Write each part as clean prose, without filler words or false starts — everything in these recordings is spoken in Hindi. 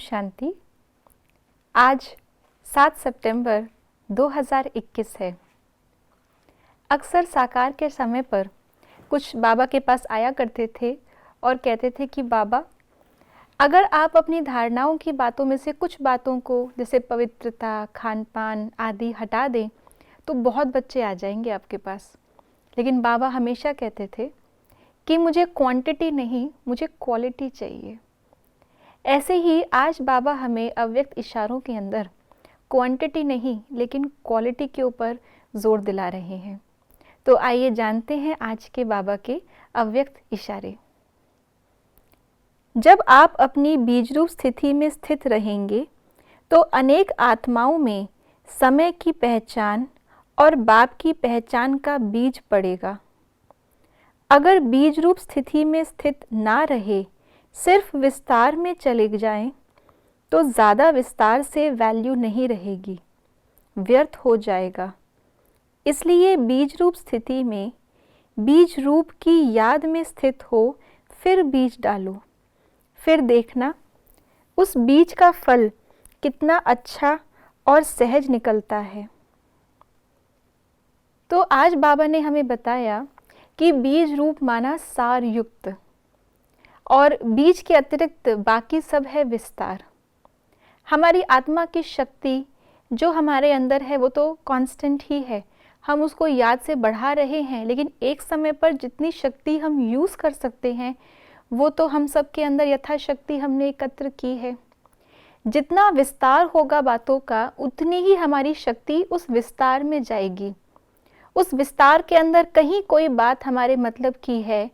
शांति। आज 7 सितंबर 2021 है। अक्सर साकार के समय पर कुछ बाबा के पास आया करते थे और कहते थे कि बाबा, अगर आप अपनी धारणाओं की बातों में से कुछ बातों को जैसे पवित्रता, खान पान आदि हटा दें तो बहुत बच्चे आ जाएंगे आपके पास। लेकिन बाबा हमेशा कहते थे कि मुझे क्वांटिटी नहीं, मुझे क्वालिटी चाहिए। ऐसे ही आज बाबा हमें अव्यक्त इशारों के अंदर क्वांटिटी नहीं लेकिन क्वालिटी के ऊपर जोर दिला रहे हैं। तो आइए जानते हैं आज के बाबा के अव्यक्त इशारे। जब आप अपनी बीजरूप स्थिति में स्थित रहेंगे तो अनेक आत्माओं में समय की पहचान और बाप की पहचान का बीज पड़ेगा। अगर बीज रूप स्थिति में स्थित ना रहे, सिर्फ विस्तार में चले जाएं, तो ज़्यादा विस्तार से वैल्यू नहीं रहेगी, व्यर्थ हो जाएगा। इसलिए बीज रूप स्थिति में बीज रूप की याद में स्थित हो, फिर बीज डालो, फिर देखना उस बीज का फल कितना अच्छा और सहज निकलता है। तो आज बाबा ने हमें बताया कि बीज रूप माना सार युक्त, और बीज के अतिरिक्त बाकी सब है विस्तार। हमारी आत्मा की शक्ति जो हमारे अंदर है वो तो कांस्टेंट ही है, हम उसको याद से बढ़ा रहे हैं, लेकिन एक समय पर जितनी शक्ति हम यूज़ कर सकते हैं वो तो हम सब के अंदर यथाशक्ति हमने एकत्र की है। जितना विस्तार होगा बातों का, उतनी ही हमारी शक्ति उस विस्तार में जाएगी। उस विस्तार के अंदर कहीं कोई बात हमारे मतलब की है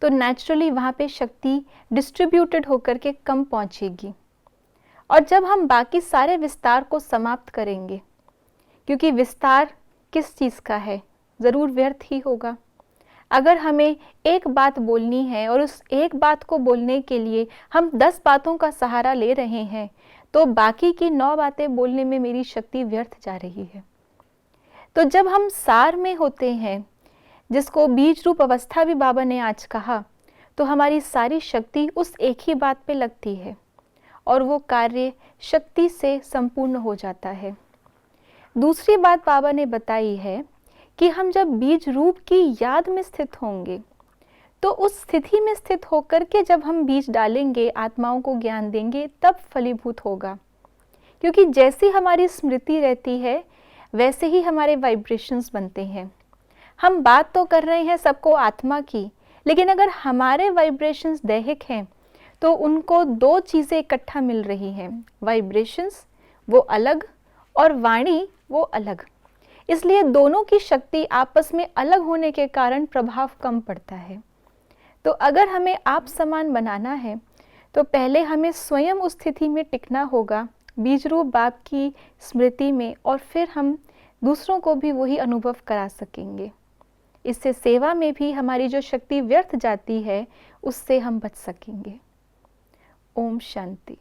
तो नेचुरली वहाँ पे शक्ति डिस्ट्रीब्यूटेड होकर के कम पहुँचेगी। और जब हम बाकी सारे विस्तार को समाप्त करेंगे, क्योंकि विस्तार किस चीज़ का है, ज़रूर व्यर्थ ही होगा। अगर हमें एक बात बोलनी है और उस एक बात को बोलने के लिए हम 10 बातों का सहारा ले रहे हैं, तो बाकी की 9 बातें बोलने में मेरी शक्ति व्यर्थ जा रही है। तो जब हम सार में होते हैं, जिसको बीज रूप अवस्था भी बाबा ने आज कहा, तो हमारी सारी शक्ति उस एक ही बात पे लगती है और वो कार्य शक्ति से संपूर्ण हो जाता है। दूसरी बात बाबा ने बताई है कि हम जब बीज रूप की याद में स्थित होंगे तो उस स्थिति में स्थित होकर के जब हम बीज डालेंगे, आत्माओं को ज्ञान देंगे, तब फलीभूत होगा। क्योंकि जैसी हमारी स्मृति रहती है वैसे ही हमारे वाइब्रेशंस बनते हैं। हम बात तो कर रहे हैं सबको आत्मा की, लेकिन अगर हमारे वाइब्रेशंस दैहिक हैं तो उनको 2 चीज़ें इकट्ठा मिल रही हैं, वाइब्रेशंस वो अलग और वाणी वो अलग। इसलिए दोनों की शक्ति आपस में अलग होने के कारण प्रभाव कम पड़ता है। तो अगर हमें आप समान बनाना है तो पहले हमें स्वयं उस स्थिति में टिकना होगा, बीज रूप बाप की स्मृति में, और फिर हम दूसरों को भी वही अनुभव करा सकेंगे। इससे सेवा में भी हमारी जो शक्ति व्यर्थ जाती है उससे हम बच सकेंगे। ओम शांति।